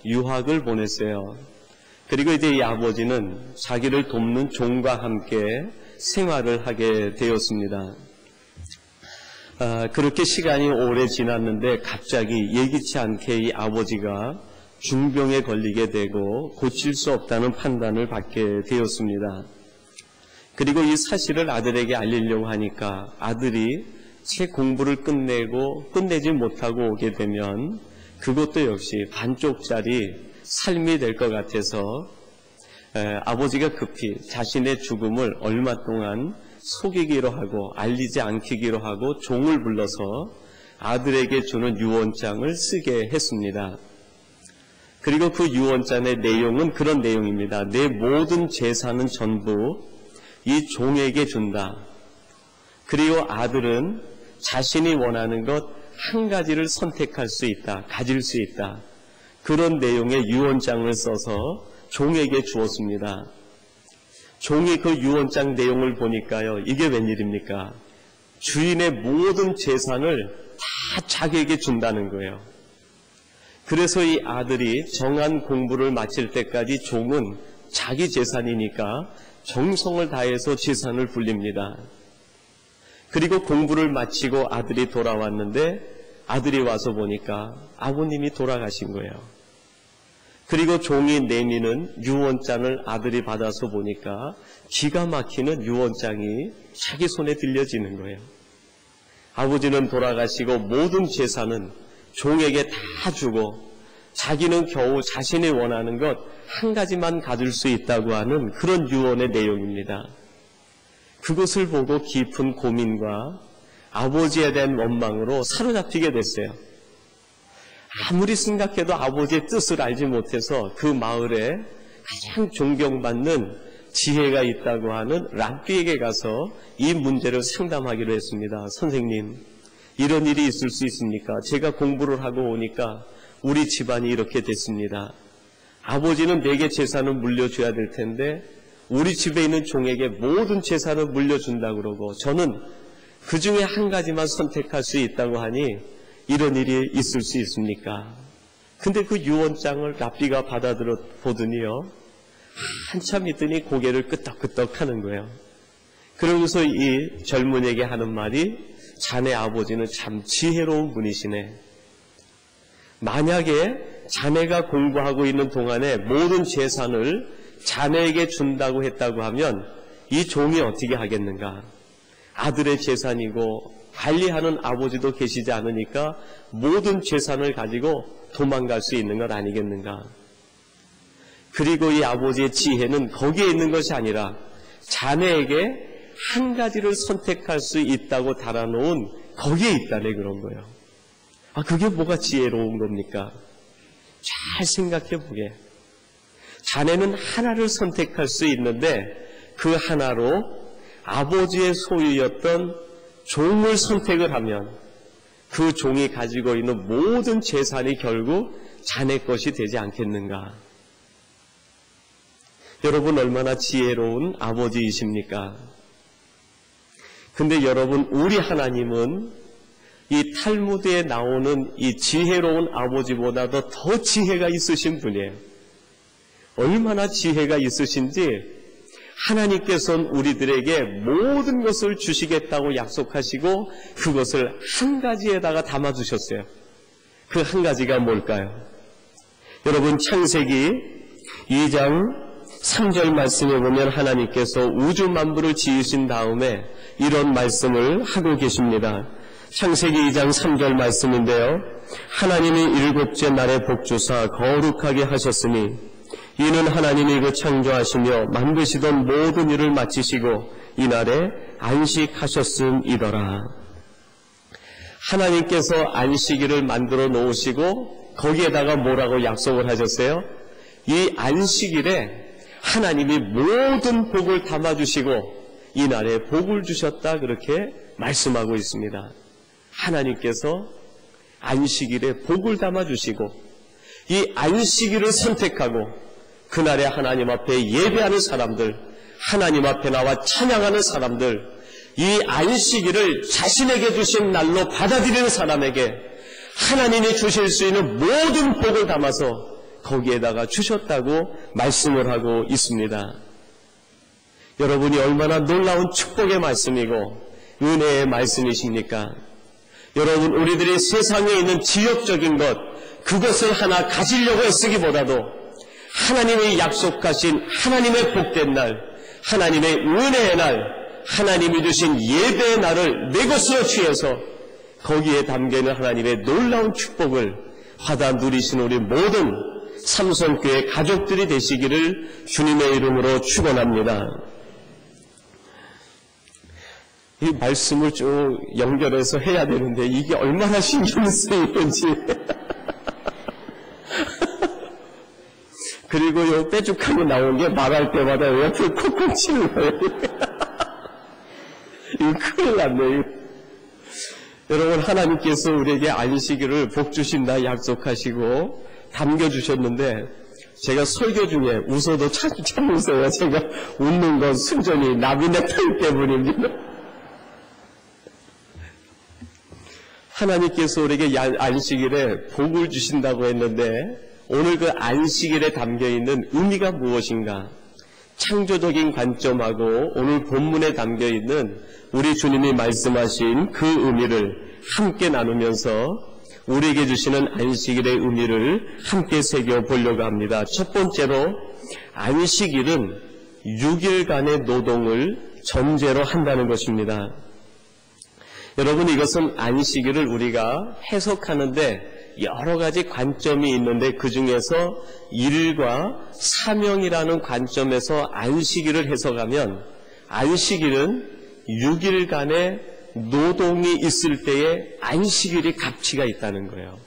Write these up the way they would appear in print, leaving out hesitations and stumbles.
유학을 보냈어요. 그리고 이제 이 아버지는 자기를 돕는 종과 함께 생활을 하게 되었습니다. 그렇게 시간이 오래 지났는데 갑자기 예기치 않게 이 아버지가 중병에 걸리게 되고 고칠 수 없다는 판단을 받게 되었습니다. 그리고 이 사실을 아들에게 알리려고 하니까 아들이 제 공부를 끝내지 못하고 오게 되면 그것도 역시 반쪽짜리 삶이 될 것 같아서 아버지가 급히 자신의 죽음을 얼마 동안 속이기로 하고 알리지 않기로 하고 종을 불러서 아들에게 주는 유언장을 쓰게 했습니다. 그리고 그 유언장의 내용은 그런 내용입니다. 내 모든 재산은 전부 이 종에게 준다. 그리고 아들은 자신이 원하는 것 한 가지를 선택할 수 있다. 가질 수 있다. 그런 내용의 유언장을 써서 종에게 주었습니다. 종이 그 유언장 내용을 보니까요. 이게 웬일입니까? 주인의 모든 재산을 다 자기에게 준다는 거예요. 그래서 이 아들이 정한 공부를 마칠 때까지 종은 자기 재산이니까 정성을 다해서 재산을 불립니다. 그리고 공부를 마치고 아들이 돌아왔는데 아들이 와서 보니까 아버님이 돌아가신 거예요. 그리고 종이 내미는 유언장을 아들이 받아서 보니까 기가 막히는 유언장이 자기 손에 들려지는 거예요. 아버지는 돌아가시고 모든 재산은 종에게 다 주고 자기는 겨우 자신이 원하는 것 한 가지만 가질 수 있다고 하는 그런 유언의 내용입니다. 그것을 보고 깊은 고민과 아버지에 대한 원망으로 사로잡히게 됐어요. 아무리 생각해도 아버지의 뜻을 알지 못해서 그 마을에 가장 존경받는 지혜가 있다고 하는 랍비에게 가서 이 문제를 상담하기로 했습니다. 선생님, 이런 일이 있을 수 있습니까? 제가 공부를 하고 오니까 우리 집안이 이렇게 됐습니다. 아버지는 내게 재산을 물려줘야 될 텐데 우리 집에 있는 종에게 모든 재산을 물려준다고 그러고 저는 그 중에 한 가지만 선택할 수 있다고 하니 이런 일이 있을 수 있습니까? 근데 그 유언장을 랍비가 받아들여 보더니요. 한참 있더니 고개를 끄덕끄덕 하는 거예요. 그러면서 이 젊은이에게 하는 말이 자네 아버지는 참 지혜로운 분이시네. 만약에 자네가 공부하고 있는 동안에 모든 재산을 자네에게 준다고 했다고 하면 이 종이 어떻게 하겠는가? 아들의 재산이고 관리하는 아버지도 계시지 않으니까 모든 재산을 가지고 도망갈 수 있는 것 아니겠는가? 그리고 이 아버지의 지혜는 거기에 있는 것이 아니라 자네에게 한 가지를 선택할 수 있다고 달아놓은 거기에 있다네 그런 거예요. 그게 뭐가 지혜로운 겁니까? 잘 생각해 보게. 자네는 하나를 선택할 수 있는데 그 하나로 아버지의 소유였던 종을 선택을 하면 그 종이 가지고 있는 모든 재산이 결국 자네 것이 되지 않겠는가? 여러분 얼마나 지혜로운 아버지이십니까? 근데 여러분 우리 하나님은 이 탈무드에 나오는 이 지혜로운 아버지보다도 더 지혜가 있으신 분이에요. 얼마나 지혜가 있으신지 하나님께서는 우리들에게 모든 것을 주시겠다고 약속하시고 그것을 한 가지에다가 담아주셨어요. 그 한 가지가 뭘까요? 여러분 창세기 2장 3절 말씀에 보면 하나님께서 우주 만물을 지으신 다음에 이런 말씀을 하고 계십니다. 창세기 2장 3절 말씀인데요. 하나님이 일곱째 날에 복주사 거룩하게 하셨으니 이는 하나님이 그 창조하시며 만드시던 모든 일을 마치시고 이날에 안식하셨음이더라. 하나님께서 안식일을 만들어 놓으시고 거기에다가 뭐라고 약속을 하셨어요? 이 안식일에 하나님이 모든 복을 담아주시고 이날에 복을 주셨다 그렇게 말씀하고 있습니다. 하나님께서 안식일에 복을 담아주시고 이 안식일을 선택하고 그날에 하나님 앞에 예배하는 사람들, 하나님 앞에 나와 찬양하는 사람들, 이 안식일을 자신에게 주신 날로 받아들이는 사람에게 하나님이 주실 수 있는 모든 복을 담아서 거기에다가 주셨다고 말씀을 하고 있습니다. 여러분이 얼마나 놀라운 축복의 말씀이고 은혜의 말씀이십니까? 여러분, 우리들이 세상에 있는 지역적인 것, 그것을 하나 가지려고 애쓰기보다도 하나님의 약속하신 하나님의 복된 날, 하나님의 은혜의 날, 하나님이 주신 예배의 날을 내 것으로 취해서 거기에 담겨있는 하나님의 놀라운 축복을 받아 누리신 우리 모든 삼성교회 가족들이 되시기를 주님의 이름으로 축원합니다. 이 말씀을 쭉 연결해서 해야 되는데 이게 얼마나 신경 쓰이는지 그리고 요 빼죽하게 나온 게 말할 때마다 옆에 콕콕 치는 거예요. 이거 큰일 났네. 여러분, 하나님께서 우리에게 안식일을 복 주신다 약속하시고 담겨주셨는데 제가 설교 중에 웃어도 참 웃어요. 제가 웃는 건 순전히 나비네 털 때문입니다. 하나님께서 우리에게 안식일에 복을 주신다고 했는데 오늘 그 안식일에 담겨있는 의미가 무엇인가? 창조적인 관점하고 오늘 본문에 담겨있는 우리 주님이 말씀하신 그 의미를 함께 나누면서 우리에게 주시는 안식일의 의미를 함께 새겨보려고 합니다. 첫 번째로 안식일은 6일간의 노동을 전제로 한다는 것입니다. 여러분, 이것은 안식일을 우리가 해석하는데 여러 가지 관점이 있는데 그 중에서 일과 사명이라는 관점에서 안식일을 해석하면 안식일은 6일간의 노동이 있을 때에 안식일이 가치가 있다는 거예요.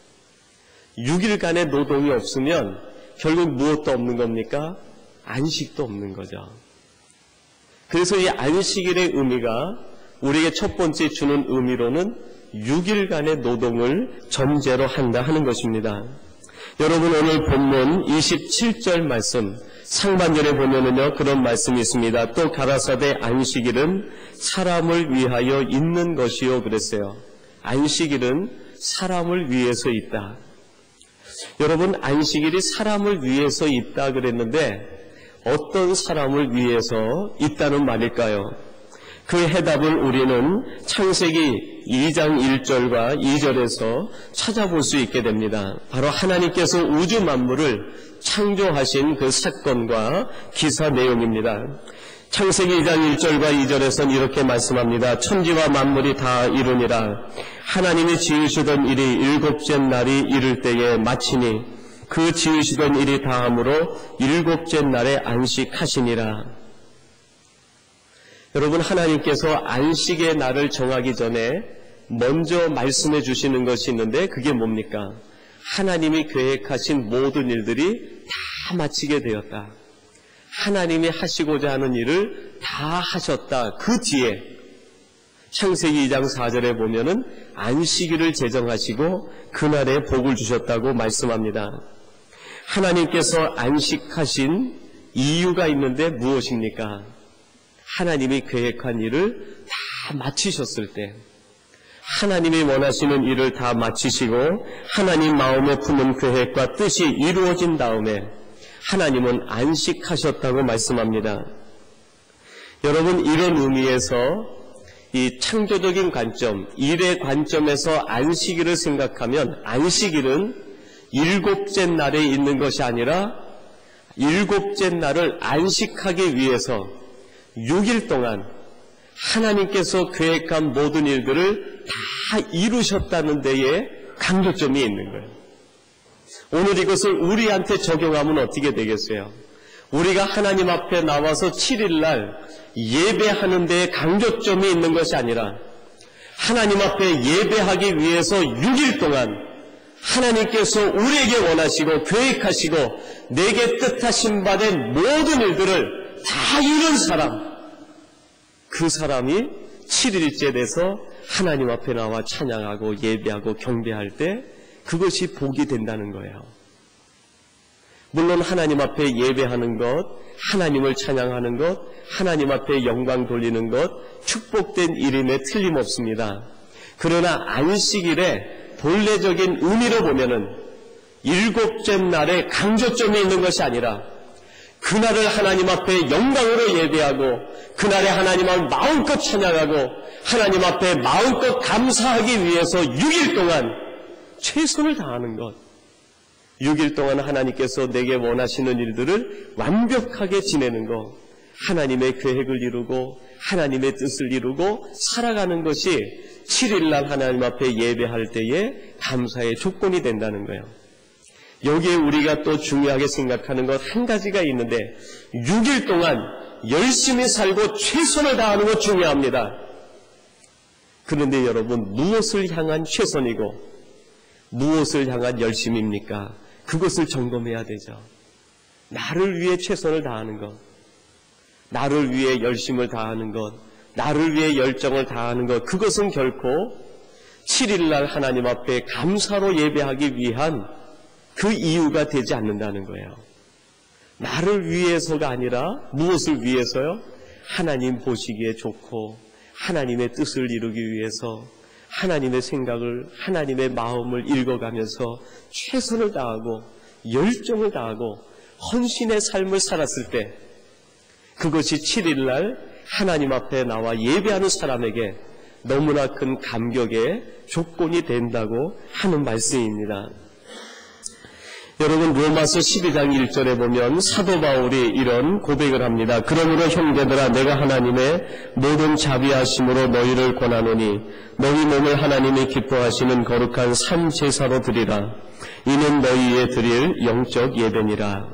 6일간의 노동이 없으면 결국 무엇도 없는 겁니까? 안식도 없는 거죠. 그래서 이 안식일의 의미가 우리에게 첫 번째 주는 의미로는 6일간의 노동을 전제로 한다 하는 것입니다. 여러분, 오늘 본문 27절 말씀 상반절에 보면은요 그런 말씀이 있습니다. 또 가라사대 안식일은 사람을 위하여 있는 것이요 그랬어요. 안식일은 사람을 위해서 있다. 여러분, 안식일이 사람을 위해서 있다 그랬는데 어떤 사람을 위해서 있다는 말일까요? 그 해답을 우리는 창세기 2장 1절과 2절에서 찾아볼 수 있게 됩니다. 바로 하나님께서 우주 만물을 창조하신 그 사건과 기사 내용입니다. 창세기 2장 1절과 2절에서는 이렇게 말씀합니다. 천지와 만물이 다 이루니라. 하나님이 지으시던 일이 일곱째 날이 이를 때에 마치니 그 지으시던 일이 다함으로 일곱째 날에 안식하시니라. 여러분, 하나님께서 안식의 날을 정하기 전에 먼저 말씀해 주시는 것이 있는데 그게 뭡니까? 하나님이 계획하신 모든 일들이 다 마치게 되었다. 하나님이 하시고자 하는 일을 다 하셨다. 그 뒤에 창세기 2장 4절에 보면은 안식일을 제정하시고 그날에 복을 주셨다고 말씀합니다. 하나님께서 안식하신 이유가 있는데 무엇입니까? 하나님이 계획한 일을 다 마치셨을 때, 하나님이 원하시는 일을 다 마치시고 하나님 마음에 품은 계획과 뜻이 이루어진 다음에 하나님은 안식하셨다고 말씀합니다. 여러분, 이런 의미에서 이 창조적인 관점, 일의 관점에서 안식일을 생각하면 안식일은 일곱째 날에 있는 것이 아니라 일곱째 날을 안식하기 위해서 6일 동안 하나님께서 계획한 모든 일들을 다 이루셨다는 데에 강조점이 있는 거예요. 오늘 이것을 우리한테 적용하면 어떻게 되겠어요? 우리가 하나님 앞에 나와서 7일날 예배하는 데에 강조점이 있는 것이 아니라 하나님 앞에 예배하기 위해서 6일 동안 하나님께서 우리에게 원하시고 계획하시고 내게 뜻하신 바 된 모든 일들을 다 이룬 사람, 그 사람이 7일째 돼서 하나님 앞에 나와 찬양하고 예배하고 경배할 때 그것이 복이 된다는 거예요. 물론 하나님 앞에 예배하는 것, 하나님을 찬양하는 것, 하나님 앞에 영광 돌리는 것, 축복된 일임에 틀림없습니다. 그러나 안식일의 본래적인 의미로 보면은 일곱째 날에 강조점이 있는 것이 아니라 그날을 하나님 앞에 영광으로 예배하고 그날에 하나님을 마음껏 찬양하고 하나님 앞에 마음껏 감사하기 위해서 6일 동안 최선을 다하는 것. 6일 동안 하나님께서 내게 원하시는 일들을 완벽하게 지내는 것. 하나님의 계획을 이루고 하나님의 뜻을 이루고 살아가는 것이 7일날 하나님 앞에 예배할 때에 감사의 조건이 된다는 거예요. 여기에 우리가 또 중요하게 생각하는 것 한 가지가 있는데 6일 동안 열심히 살고 최선을 다하는 것 중요합니다. 그런데 여러분, 무엇을 향한 최선이고 무엇을 향한 열심입니까? 그것을 점검해야 되죠. 나를 위해 최선을 다하는 것, 나를 위해 열심을 다하는 것, 나를 위해 열정을 다하는 것, 그것은 결코 7일날 하나님 앞에 감사로 예배하기 위한 그 이유가 되지 않는다는 거예요. 나를 위해서가 아니라 무엇을 위해서요? 하나님 보시기에 좋고 하나님의 뜻을 이루기 위해서 하나님의 생각을, 하나님의 마음을 읽어가면서 최선을 다하고 열정을 다하고 헌신의 삶을 살았을 때 그것이 7일날 하나님 앞에 나와 예배하는 사람에게 너무나 큰 감격의 조건이 된다고 하는 말씀입니다. 여러분, 로마서 12장 1절에 보면 사도 바울이 이런 고백을 합니다. 그러므로 형제들아, 내가 하나님의 모든 자비하심으로 너희를 권하노니 너희 몸을 하나님이 기뻐하시는 거룩한 산 제사로 드리라. 이는 너희의 드릴 영적 예배니라.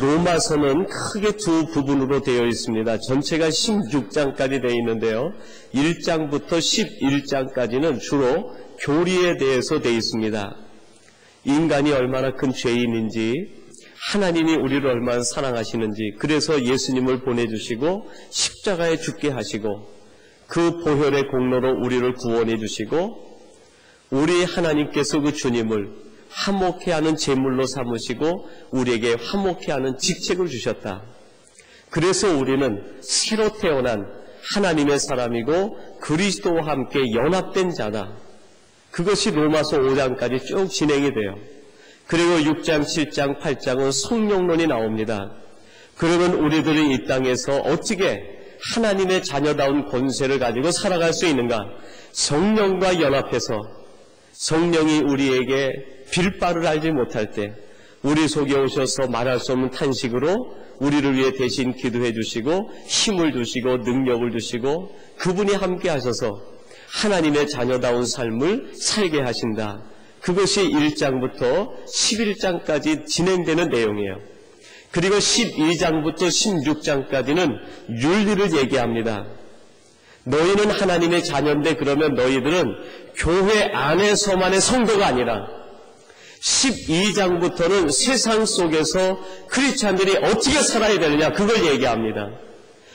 로마서는 크게 두 부분으로 되어 있습니다. 전체가 16장까지 되어 있는데요. 1장부터 11장까지는 주로 교리에 대해서 되어 있습니다. 인간이 얼마나 큰 죄인인지, 하나님이 우리를 얼마나 사랑하시는지, 그래서 예수님을 보내주시고 십자가에 죽게 하시고 그 보혈의 공로로 우리를 구원해 주시고 우리 하나님께서 그 주님을 화목해 하는 제물로 삼으시고 우리에게 화목해 하는 직책을 주셨다. 그래서 우리는 새로 태어난 하나님의 사람이고 그리스도와 함께 연합된 자다. 그것이 로마서 5장까지 쭉 진행이 돼요. 그리고 6장, 7장, 8장은 성령론이 나옵니다. 그러면 우리들이 이 땅에서 어떻게 하나님의 자녀다운 권세를 가지고 살아갈 수 있는가? 성령과 연합해서 성령이 우리에게 빌바를 알지 못할 때 우리 속에 오셔서 말할 수 없는 탄식으로 우리를 위해 대신 기도해 주시고 힘을 주시고 능력을 주시고 그분이 함께 하셔서 하나님의 자녀다운 삶을 살게 하신다. 그것이 1장부터 11장까지 진행되는 내용이에요. 그리고 12장부터 16장까지는 윤리를 얘기합니다. 너희는 하나님의 자녀인데 그러면 너희들은 교회 안에서만의 성도가 아니라 12장부터는 세상 속에서 크리스찬들이 어떻게 살아야 되느냐 그걸 얘기합니다.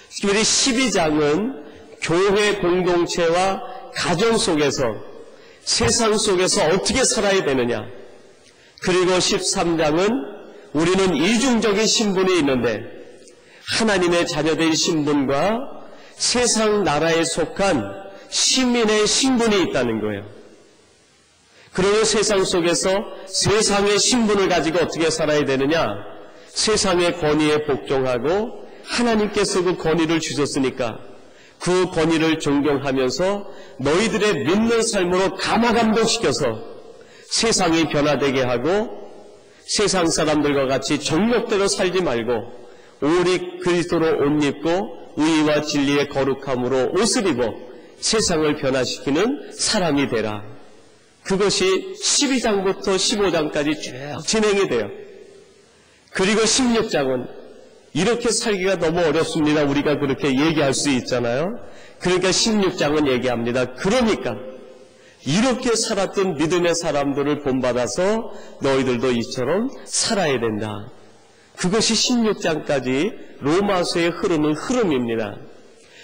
특별히 12장은 교회 공동체와 가정 속에서 세상 속에서 어떻게 살아야 되느냐. 그리고 13장은 우리는 이중적인 신분이 있는데 하나님의 자녀된 신분과 세상 나라에 속한 시민의 신분이 있다는 거예요. 그리고 세상 속에서 세상의 신분을 가지고 어떻게 살아야 되느냐. 세상의 권위에 복종하고 하나님께서 그 권위를 주셨으니까 그 권위를 존경하면서 너희들의 믿는 삶으로 감화감동시켜서 세상이 변화되게 하고 세상 사람들과 같이 정욕대로 살지 말고 오직 그리스도로 옷 입고 의와 진리의 거룩함으로 옷을 입어 세상을 변화시키는 사람이 되라. 그것이 12장부터 15장까지 쭉 진행이 돼요. 그리고 16장은 이렇게 살기가 너무 어렵습니다. 우리가 그렇게 얘기할 수 있잖아요. 그러니까 16장은 얘기합니다. 그러니까 이렇게 살았던 믿음의 사람들을 본받아서 너희들도 이처럼 살아야 된다. 그것이 16장까지 로마서에 흐르는 흐름입니다.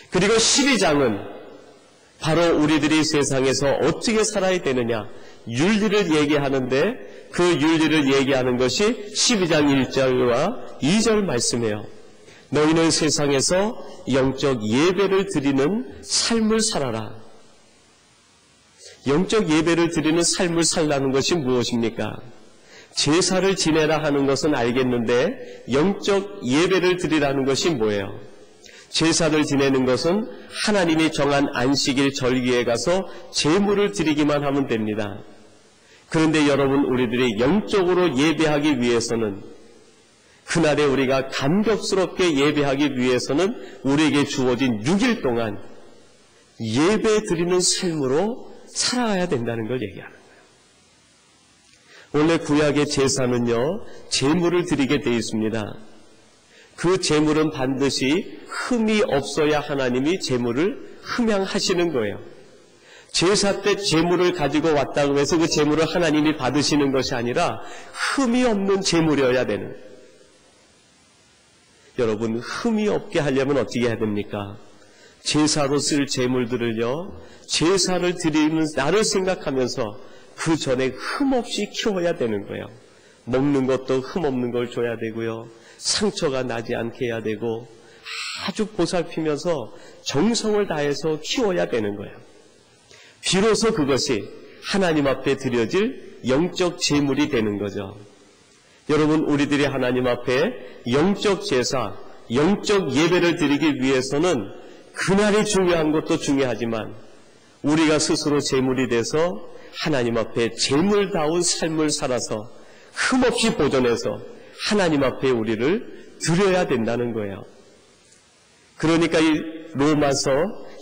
그리고 12장은 바로 우리들이 세상에서 어떻게 살아야 되느냐 윤리를 얘기하는데 그 윤리를 얘기하는 것이 12장 1절과 2절 말씀이에요. 너희는 세상에서 영적 예배를 드리는 삶을 살아라. 영적 예배를 드리는 삶을 살라는 것이 무엇입니까? 제사를 지내라 하는 것은 알겠는데 영적 예배를 드리라는 것이 뭐예요? 제사를 지내는 것은 하나님이 정한 안식일 절기에 가서 제물을 드리기만 하면 됩니다. 그런데 여러분, 우리들이 영적으로 예배하기 위해서는, 그날에 우리가 감격스럽게 예배하기 위해서는 우리에게 주어진 6일 동안 예배 드리는 삶으로 살아가야 된다는 걸 얘기하는 거예요. 원래 구약의 제사는요, 제물을 드리게 되어 있습니다. 그 제물은 반드시 흠이 없어야 하나님이 제물을 흠양하시는 거예요. 제사 때 제물을 가지고 왔다고 해서 그 제물을 하나님이 받으시는 것이 아니라 흠이 없는 제물이어야 되는 거예요. 여러분, 흠이 없게 하려면 어떻게 해야 됩니까? 제사로 쓸 제물들을요, 제사를 드리는 나를 생각하면서 그 전에 흠 없이 키워야 되는 거예요. 먹는 것도 흠 없는 걸 줘야 되고요, 상처가 나지 않게 해야 되고, 아주 보살피면서 정성을 다해서 키워야 되는 거예요. 비로소 그것이 하나님 앞에 드려질 영적 제물이 되는 거죠. 여러분, 우리들이 하나님 앞에 영적 제사, 영적 예배를 드리기 위해서는 그날이 중요한 것도 중요하지만 우리가 스스로 제물이 돼서 하나님 앞에 제물다운 삶을 살아서 흠없이 보존해서 하나님 앞에 우리를 드려야 된다는 거예요. 그러니까 이 로마서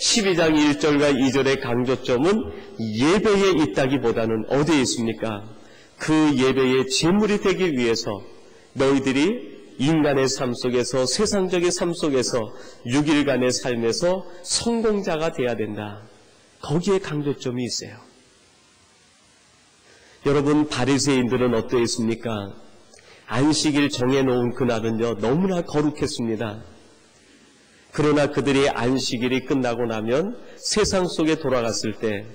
12장 1절과 2절의 강조점은 예배에 있다기보다는 어디에 있습니까? 그 예배의 제물이 되기 위해서 너희들이 인간의 삶 속에서, 세상적인 삶 속에서 6일간의 삶에서 성공자가 돼야 된다. 거기에 강조점이 있어요. 여러분, 바리새인들은 어떠했습니까? 안식일 정해놓은 그날은요, 너무나 거룩했습니다. 그러나 그들이 안식일이 끝나고 나면 세상 속에 돌아갔을 때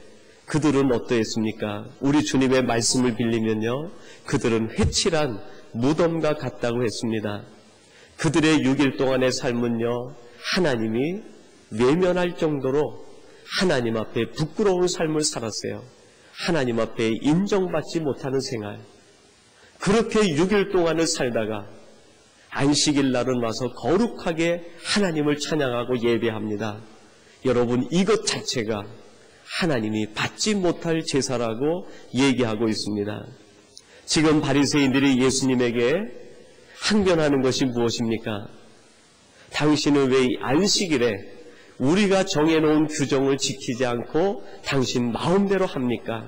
그들은 어떠했습니까? 우리 주님의 말씀을 빌리면요, 그들은 회칠한 무덤과 같다고 했습니다. 그들의 6일 동안의 삶은요, 하나님이 외면할 정도로 하나님 앞에 부끄러운 삶을 살았어요. 하나님 앞에 인정받지 못하는 생활. 그렇게 6일 동안을 살다가 안식일 날은 와서 거룩하게 하나님을 찬양하고 예배합니다. 여러분, 이것 자체가 하나님이 받지 못할 제사라고 얘기하고 있습니다. 지금 바리새인들이 예수님에게 항변하는 것이 무엇입니까? 당신은 왜 이 안식일에 우리가 정해놓은 규정을 지키지 않고 당신 마음대로 합니까?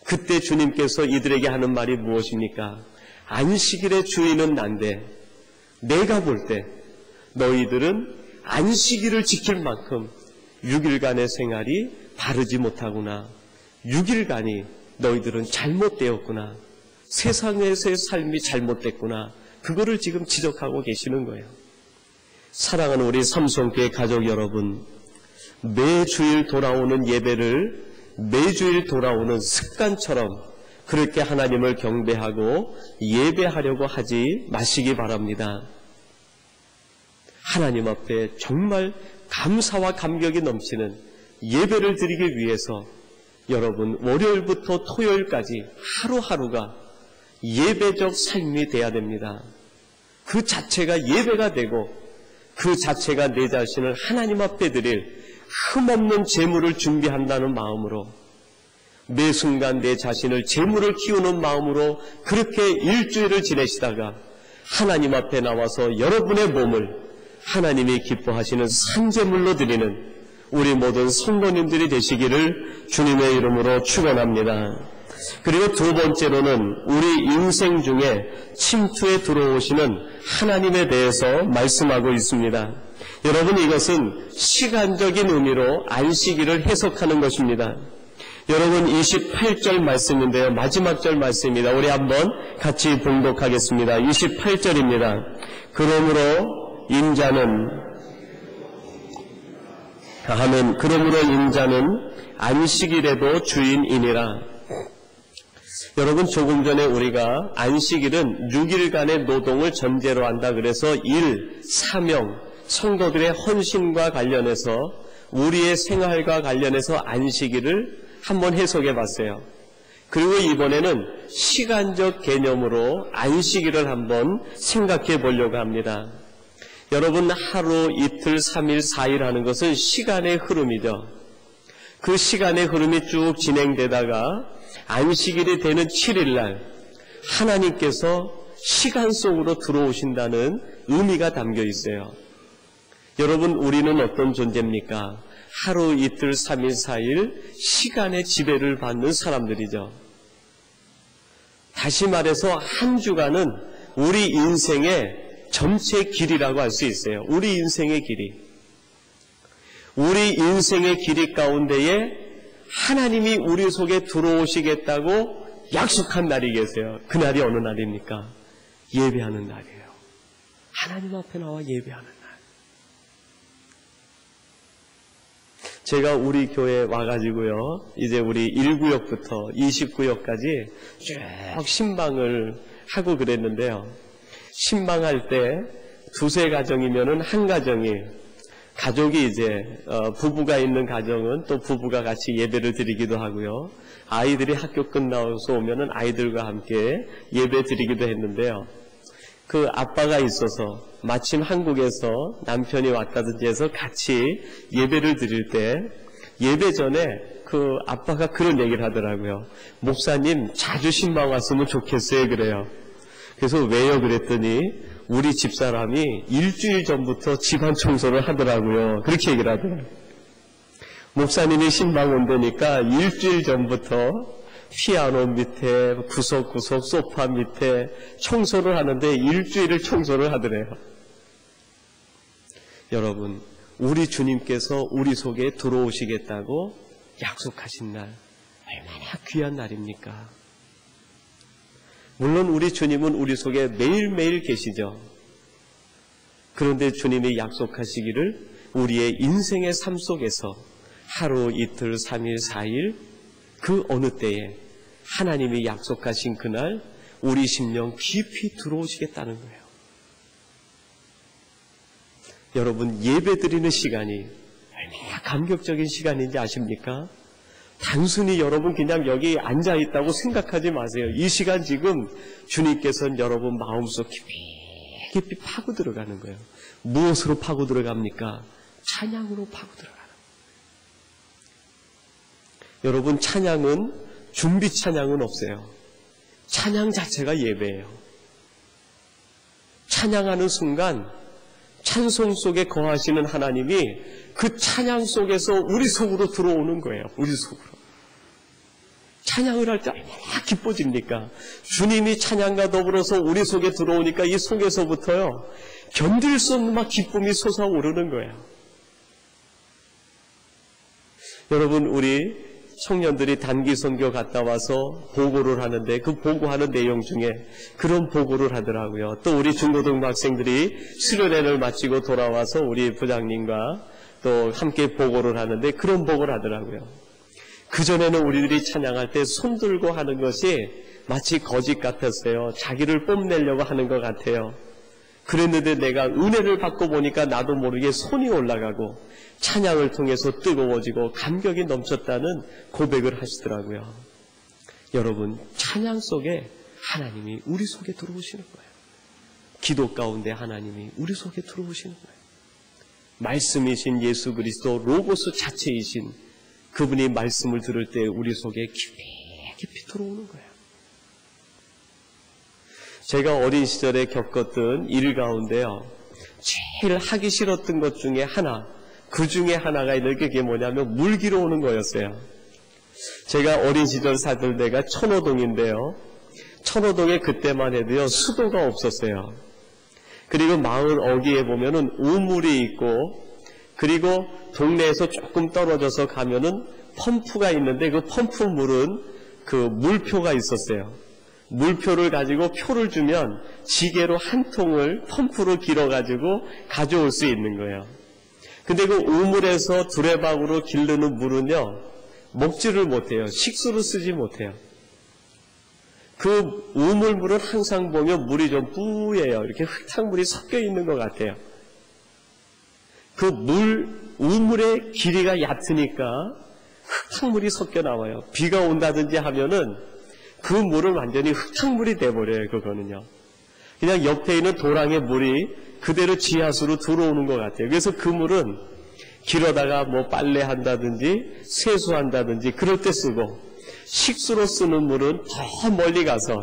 그때 주님께서 이들에게 하는 말이 무엇입니까? 안식일의 주인은 난데 내가 볼 때 너희들은 안식일을 지킬 만큼 6일간의 생활이 바르지 못하구나. 6일간이 너희들은 잘못되었구나. 세상에서의 삶이 잘못됐구나. 그거를 지금 지적하고 계시는 거예요. 사랑하는 우리 삼성교회 가족 여러분, 매주일 돌아오는 예배를 매주일 돌아오는 습관처럼 그렇게 하나님을 경배하고 예배하려고 하지 마시기 바랍니다. 하나님 앞에 정말 감사와 감격이 넘치는 예배를 드리기 위해서 여러분, 월요일부터 토요일까지 하루하루가 예배적 삶이 돼야 됩니다. 그 자체가 예배가 되고 그 자체가 내 자신을 하나님 앞에 드릴 흠없는 제물을 준비한다는 마음으로, 매 순간 내 자신을 제물을 키우는 마음으로 그렇게 일주일을 지내시다가 하나님 앞에 나와서 여러분의 몸을 하나님이 기뻐하시는 산제물로 드리는 우리 모든 성도님들이 되시기를 주님의 이름으로 축원합니다. 그리고 두 번째로는 우리 인생 중에 침투에 들어오시는 하나님에 대해서 말씀하고 있습니다. 여러분, 이것은 시간적인 의미로 안식일을 해석하는 것입니다. 여러분, 28절 말씀인데요, 마지막 절 말씀입니다. 우리 한번 같이 봉독하겠습니다. 28절입니다. 그러므로 인자는 안식일에도 주인이니라. 여러분, 조금 전에 우리가 안식일은 6일간의 노동을 전제로 한다 그래서 일, 사명, 성도들의 헌신과 관련해서 우리의 생활과 관련해서 안식일을 한번 해석해 봤어요. 그리고 이번에는 시간적 개념으로 안식일을 한번 생각해 보려고 합니다. 여러분, 하루, 이틀, 3일, 4일 하는 것은 시간의 흐름이죠. 그 시간의 흐름이 쭉 진행되다가 안식일이 되는 7일날 하나님께서 시간 속으로 들어오신다는 의미가 담겨 있어요. 여러분, 우리는 어떤 존재입니까? 하루, 이틀, 3일, 4일 시간의 지배를 받는 사람들이죠. 다시 말해서 한 주간은 우리 인생의 전체 길이라고 할 수 있어요. 우리 인생의 길이. 우리 인생의 길이 가운데에 하나님이 우리 속에 들어오시겠다고 약속한 날이 계세요. 그 날이 어느 날입니까? 예배하는 날이에요. 하나님 앞에 나와 예배하는 날. 제가 우리 교회에 와가지고요, 이제 우리 1구역부터 20구역까지 쭉 신방을 하고 그랬는데요. 신방할 때 두세 가정이면은 한 가정이, 가족이 이제 부부가 있는 가정은 또 부부가 같이 예배를 드리기도 하고요. 아이들이 학교 끝나서 오면은 아이들과 함께 예배 드리기도 했는데요. 그 아빠가 있어서 마침 한국에서 남편이 왔다든지 해서 같이 예배를 드릴 때 예배 전에 그 아빠가 그런 얘기를 하더라고요. 목사님 자주 신방 왔으면 좋겠어요. 그래요. 그래서 왜요? 그랬더니 우리 집사람이 일주일 전부터 집안 청소를 하더라고요. 그렇게 얘기를 하더라고요. 목사님이 신방 온다니까 일주일 전부터 피아노 밑에 구석구석 소파 밑에 청소를 하는데 일주일을 청소를 하더래요. 여러분, 우리 주님께서 우리 속에 들어오시겠다고 약속하신 날, 얼마나 귀한 날입니까? 물론 우리 주님은 우리 속에 매일매일 계시죠. 그런데 주님이 약속하시기를 우리의 인생의 삶 속에서 하루, 이틀, 3일, 4일 그 어느 때에 하나님이 약속하신 그날 우리 심령 깊이 들어오시겠다는 거예요. 여러분, 예배드리는 시간이 얼마나 감격적인 시간인지 아십니까? 단순히 여러분 그냥 여기 앉아있다고 생각하지 마세요. 이 시간 지금 주님께서는 여러분 마음속 깊이 파고 들어가는 거예요. 무엇으로 파고 들어갑니까? 찬양으로 파고 들어가는 거예요. 여러분, 찬양은 준비 찬양은 없어요. 찬양 자체가 예배예요. 찬양하는 순간 찬송 속에 거하시는 하나님이 그 찬양 속에서 우리 속으로 들어오는 거예요. 우리 속으로. 찬양을 할 때 얼마나 기뻐집니까? 주님이 찬양과 더불어서 우리 속에 들어오니까 이 속에서부터요, 견딜 수 없는 막 기쁨이 솟아오르는 거예요. 여러분, 우리 청년들이 단기 선교 갔다 와서 보고를 하는데 그 보고하는 내용 중에 그런 보고를 하더라고요. 또 우리 중고등부 학생들이 수련회를 마치고 돌아와서 우리 부장님과 또 함께 보고를 하는데 그런 보고를 하더라고요. 그전에는 우리들이 찬양할 때 손들고 하는 것이 마치 거짓 같았어요. 자기를 뽐내려고 하는 것 같아요. 그랬는데 내가 은혜를 받고 보니까 나도 모르게 손이 올라가고 찬양을 통해서 뜨거워지고 감격이 넘쳤다는 고백을 하시더라고요. 여러분, 찬양 속에 하나님이 우리 속에 들어오시는 거예요. 기도 가운데 하나님이 우리 속에 들어오시는 거예요. 말씀이신 예수 그리스도 로고스 자체이신 그분이 말씀을 들을 때 우리 속에 깊이 들어오는 거예요. 제가 어린 시절에 겪었던 일 가운데요, 제일 하기 싫었던 것 중에 하나, 그 중에 하나가 있는 게 뭐냐면 물기로 오는 거였어요. 제가 어린 시절 살던 데가 천호동인데요, 천호동에 그때만 해도요 수도가 없었어요. 그리고 마을 어귀에 보면은 우물이 있고, 그리고 동네에서 조금 떨어져서 가면은 펌프가 있는데 그 펌프물은 그 물표가 있었어요. 물표를 가지고 표를 주면 지게로 한 통을 펌프로 길어가지고 가져올 수 있는 거예요. 근데 그 우물에서 두레박으로 기르는 물은요, 먹지를 못해요. 식수로 쓰지 못해요. 그 우물물은 항상 보면 물이 좀 뿌예요. 이렇게 흙탕물이 섞여 있는 것 같아요. 그 우물의 길이가 얕으니까 흙탕물이 섞여 나와요. 비가 온다든지 하면은 그 물은 완전히 흙탕물이 돼버려요. 그거는요. 그냥 옆에 있는 도랑의 물이 그대로 지하수로 들어오는 것 같아요. 그래서 그 물은 길어다가 뭐 빨래한다든지 세수한다든지 그럴 때 쓰고, 식수로 쓰는 물은 더 멀리 가서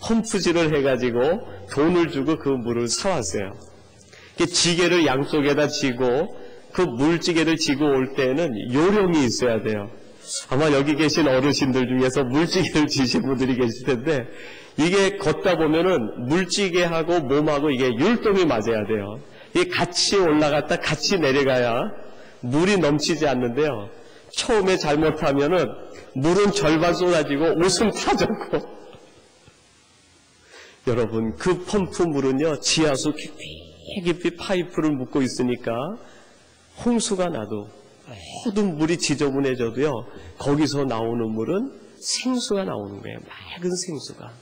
펌프질을 해가지고 돈을 주고 그 물을 사왔어요. 지게를 양쪽에다 지고 그 물지개를 지고 올 때는 요령이 있어야 돼요. 아마 여기 계신 어르신들 중에서 물지개를 지신 분들이 계실 텐데, 이게 걷다 보면은 물지개하고 몸하고 이게 율동이 맞아야 돼요. 이게 같이 올라갔다 같이 내려가야 물이 넘치지 않는데요. 처음에 잘못하면은 물은 절반 쏟아지고 옷은 타졌고. 여러분, 그 펌프 물은요, 지하수 깊이 파이프를 묶고 있으니까 홍수가 나도 모든 물이 지저분해져도요, 거기서 나오는 물은 생수가 나오는 거예요. 맑은 생수가.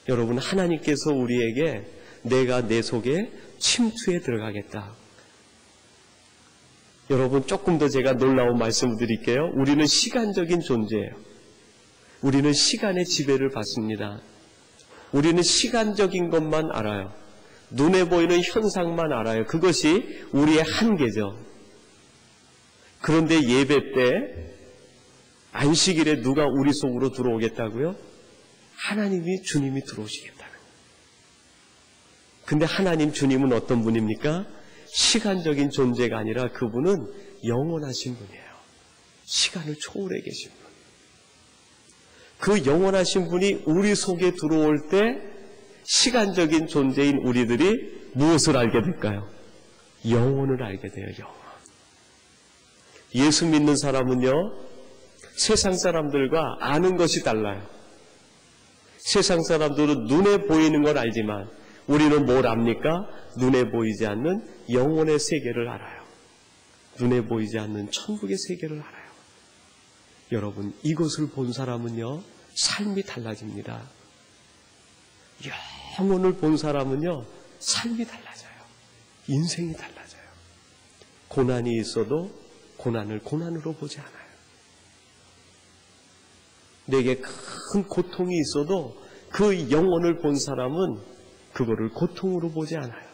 여러분, 하나님께서 우리에게 내가 내 속에 침투에 들어가겠다. 여러분, 조금 더 제가 놀라운 말씀을 드릴게요. 우리는 시간적인 존재예요. 우리는 시간의 지배를 받습니다. 우리는 시간적인 것만 알아요. 눈에 보이는 현상만 알아요. 그것이 우리의 한계죠. 그런데 예배 때 안식일에 누가 우리 속으로 들어오겠다고요? 하나님이, 주님이 들어오시겠다는 거예요. 근데 하나님 주님은 어떤 분입니까? 시간적인 존재가 아니라 그분은 영원하신 분이에요. 시간을 초월해 계신 분. 그 영원하신 분이 우리 속에 들어올 때 시간적인 존재인 우리들이 무엇을 알게 될까요? 영혼을 알게 돼요. 영혼. 예수 믿는 사람은요, 세상 사람들과 아는 것이 달라요. 세상 사람들은 눈에 보이는 걸 알지만 우리는 뭘 압니까? 눈에 보이지 않는 영혼의 세계를 알아요. 눈에 보이지 않는 천국의 세계를 알아요. 여러분, 이것을 본 사람은요, 삶이 달라집니다. 영혼을 본 사람은요, 삶이 달라져요. 인생이 달라져요. 고난이 있어도 고난을 고난으로 보지 않아요. 내게 큰 고통이 있어도 그 영혼을 본 사람은 그거를 고통으로 보지 않아요.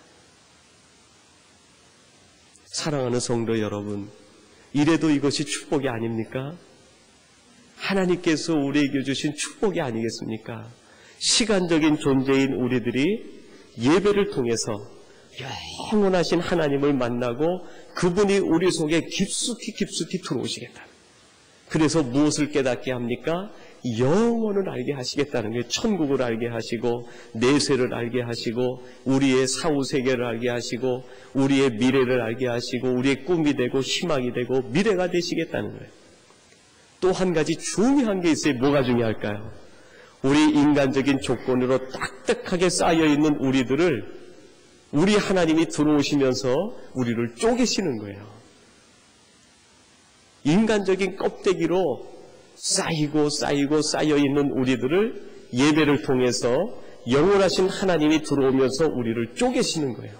사랑하는 성도 여러분, 이래도 이것이 축복이 아닙니까? 하나님께서 우리에게 주신 축복이 아니겠습니까? 시간적인 존재인 우리들이 예배를 통해서 영원하신 하나님을 만나고 그분이 우리 속에 깊숙이 들어오시겠다. 그래서 무엇을 깨닫게 합니까? 영혼을 알게 하시겠다는 거예요. 천국을 알게 하시고 내세를 알게 하시고 우리의 사후세계를 알게 하시고 우리의 미래를 알게 하시고 우리의 꿈이 되고 희망이 되고 미래가 되시겠다는 거예요. 또 한 가지 중요한 게 있어요. 뭐가 중요할까요? 우리 인간적인 조건으로 딱딱하게 쌓여있는 우리들을 우리 하나님이 들어오시면서 우리를 쪼개시는 거예요. 인간적인 껍데기로 쌓이고 쌓여있는 우리들을 예배를 통해서 영원하신 하나님이 들어오면서 우리를 쪼개시는 거예요.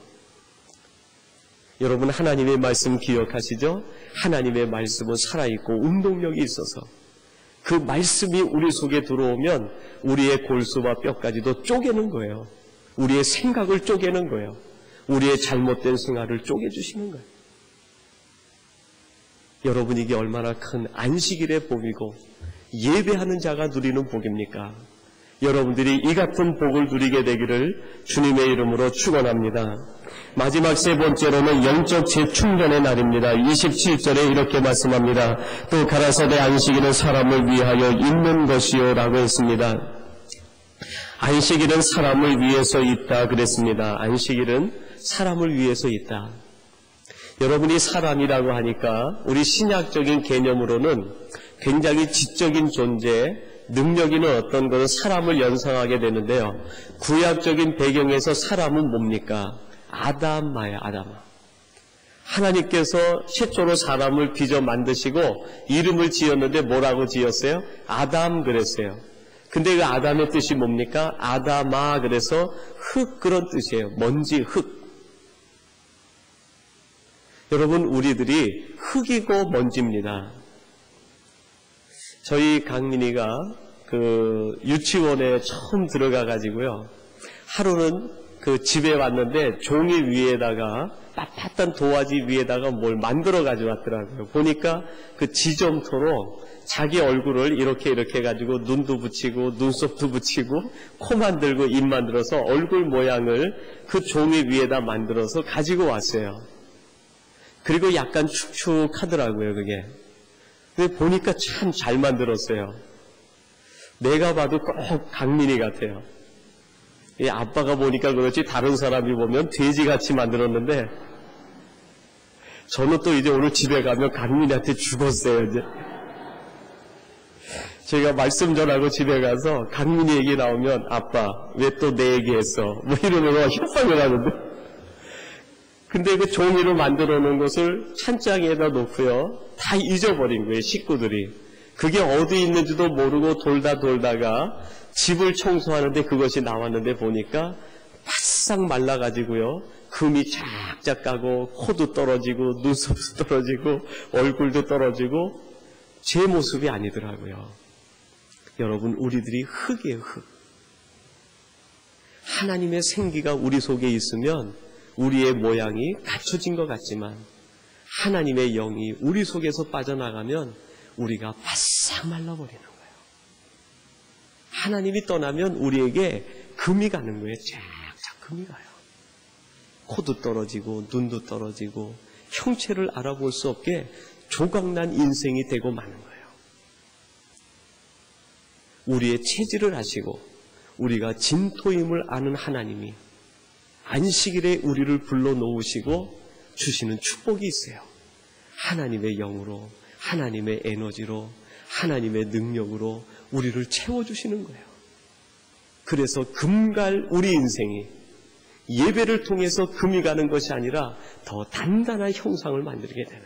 여러분, 하나님의 말씀 기억하시죠? 하나님의 말씀은 살아있고 운동력이 있어서 그 말씀이 우리 속에 들어오면 우리의 골수와 뼈까지도 쪼개는 거예요. 우리의 생각을 쪼개는 거예요. 우리의 잘못된 생활을 쪼개주시는 거예요. 여러분, 이게 얼마나 큰 안식일의 복이고 예배하는 자가 누리는 복입니까? 여러분들이 이 같은 복을 누리게 되기를 주님의 이름으로 축원합니다. 마지막 세 번째로는 영적 재충전의 날입니다. 27절에 이렇게 말씀합니다. 또 가라사대 안식일은 사람을 위하여 있는 것이요 라고 했습니다. 안식일은 사람을 위해서 있다 그랬습니다. 안식일은 사람을 위해서 있다. 여러분이 사람이라고 하니까 우리 신약적인 개념으로는 굉장히 지적인 존재, 능력 있는 어떤 것은 사람을 연상하게 되는데요. 구약적인 배경에서 사람은 뭡니까? 아담마예요. 아담마. 하나님께서 최초로 사람을 빚어 만드시고 이름을 지었는데 뭐라고 지었어요? 아담 그랬어요. 근데 그 아담의 뜻이 뭡니까? 아담아 그래서 흙 그런 뜻이에요. 먼지, 흙. 여러분, 우리들이 흙이고 먼지입니다. 저희 강민이가 유치원에 처음 들어가가지고요, 하루는 집에 왔는데 종이 위에다가 빳빳한 도화지 위에다가 뭘 만들어 가져왔더라고요. 보니까 지점토로 자기 얼굴을 이렇게 해가지고 눈도 붙이고 눈썹도 붙이고 코 만들고 입 만들어서 얼굴 모양을 그 종이 위에다 만들어서 가지고 왔어요. 그리고 약간 축축하더라고요, 그게. 근데 보니까 참 잘 만들었어요. 내가 봐도 꼭 강민이 같아요. 이 아빠가 보니까 그렇지 다른 사람이 보면 돼지같이 만들었는데, 저는 또 이제 오늘 집에 가면 강민이한테 죽었어요, 이제. 제가 말씀 전하고 집에 가서 강민이 얘기 나오면, 아빠, 왜 또 내 얘기했어? 뭐 이러면서 협상을 하는데. 근데 그 종이로 만들어 놓은 것을 찬장에다 놓고요, 다 잊어버린 거예요, 식구들이. 그게 어디 있는지도 모르고 돌다가 집을 청소하는데 그것이 나왔는데 보니까 바싹 말라가지고요, 금이 쫙쫙 가고 코도 떨어지고 눈썹도 떨어지고 얼굴도 떨어지고 제 모습이 아니더라고요. 여러분, 우리들이 흙이에요, 흙. 하나님의 생기가 우리 속에 있으면 우리의 모양이 갖춰진 것 같지만, 하나님의 영이 우리 속에서 빠져나가면 우리가 바싹 말라버리는 거예요. 하나님이 떠나면 우리에게 금이 가는 거예요. 쫙쫙 금이 가요. 코도 떨어지고 눈도 떨어지고 형체를 알아볼 수 없게 조각난 인생이 되고 마는 거예요. 우리의 체질을 아시고 우리가 진토임을 아는 하나님이 안식일에 우리를 불러놓으시고 주시는 축복이 있어요. 하나님의 영으로, 하나님의 에너지로, 하나님의 능력으로 우리를 채워주시는 거예요. 그래서 금갈 우리 인생이 예배를 통해서 금이 가는 것이 아니라 더 단단한 형상을 만들게 되는,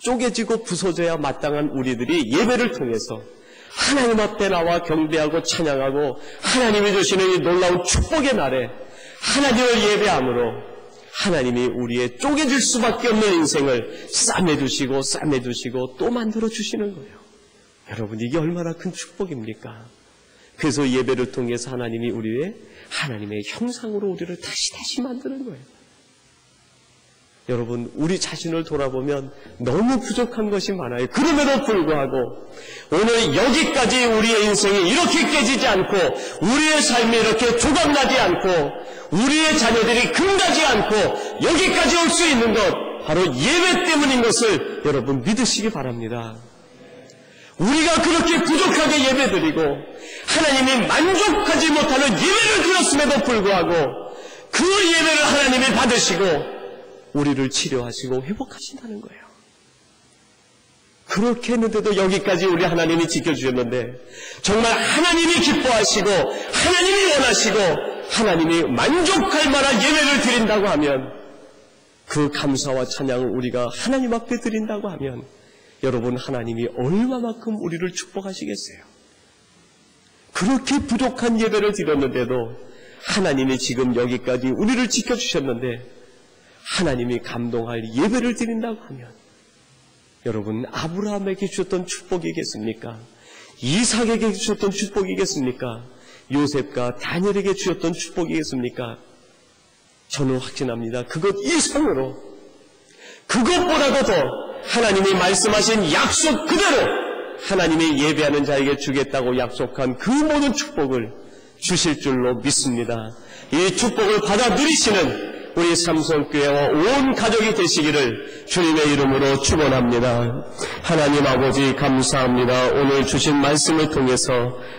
쪼개지고 부서져야 마땅한 우리들이 예배를 통해서 하나님 앞에 나와 경배하고 찬양하고 하나님이 주시는 이 놀라운 축복의 날에 하나님을 예배함으로 하나님이 우리의 쪼개질 수밖에 없는 인생을 싸매주시고 또 만들어주시는 거예요. 여러분, 이게 얼마나 큰 축복입니까? 그래서 예배를 통해서 하나님이 우리의 하나님의 형상으로 우리를 다시 만드는 거예요. 여러분, 우리 자신을 돌아보면 너무 부족한 것이 많아요. 그럼에도 불구하고 오늘 여기까지 우리의 인생이 이렇게 깨지지 않고, 우리의 삶이 이렇게 조각나지 않고, 우리의 자녀들이 금가지 않고 여기까지 올 수 있는 것, 바로 예배 때문인 것을 여러분 믿으시기 바랍니다. 우리가 그렇게 부족하게 예배드리고 하나님이 만족하지 못하는 예배를 드렸음에도 불구하고 그 예배를 하나님이 받으시고 우리를 치료하시고 회복하신다는 거예요. 그렇게 했는데도 여기까지 우리 하나님이 지켜주셨는데, 정말 하나님이 기뻐하시고 하나님이 원하시고 하나님이 만족할 만한 예배를 드린다고 하면, 그 감사와 찬양을 우리가 하나님 앞에 드린다고 하면, 여러분, 하나님이 얼마만큼 우리를 축복하시겠어요? 그렇게 부족한 예배를 드렸는데도 하나님이 지금 여기까지 우리를 지켜주셨는데, 하나님이 감동할 예배를 드린다고 하면, 여러분, 아브라함에게 주셨던 축복이겠습니까? 이삭에게 주셨던 축복이겠습니까? 요셉과 다니엘에게 주셨던 축복이겠습니까? 저는 확신합니다. 그것 이상으로, 그것보다도 더 하나님이 말씀하신 약속 그대로 하나님이 예배하는 자에게 주겠다고 약속한 그 모든 축복을 주실 줄로 믿습니다. 이 축복을 받아 누리시는 우리 삼성교회와 온 가족이 되시기를 주님의 이름으로 축원합니다. 하나님 아버지, 감사합니다. 오늘 주신 말씀을 통해서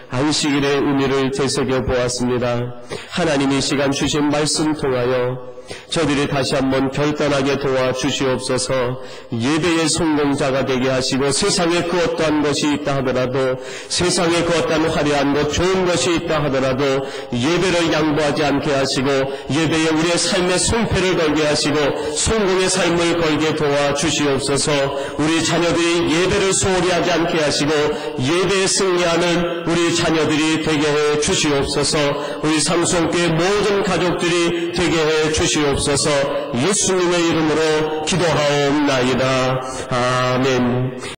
안식일의 의미를 되새겨 보았습니다. 하나님, 이 시간 주신 말씀 통하여 저들이 다시 한번 결단하게 도와주시옵소서. 예배의 성공자가 되게 하시고, 세상에 그 어떠한 것이 있다 하더라도, 세상에 그 어떠한 화려한 것, 좋은 것이 있다 하더라도 예배를 양보하지 않게 하시고, 예배에 우리의 삶의 손패를 걸게 하시고 성공의 삶을 걸게 도와주시옵소서. 우리 자녀들이 예배를 소홀히 하지 않게 하시고 예배에 승리하는 우리 자녀들이 되게 해 주시옵소서. 우리 삼성교회 모든 가족들이 되게 해 주시옵소서. 주시옵소서. 예수님의 이름으로 기도하옵나이다. 아멘.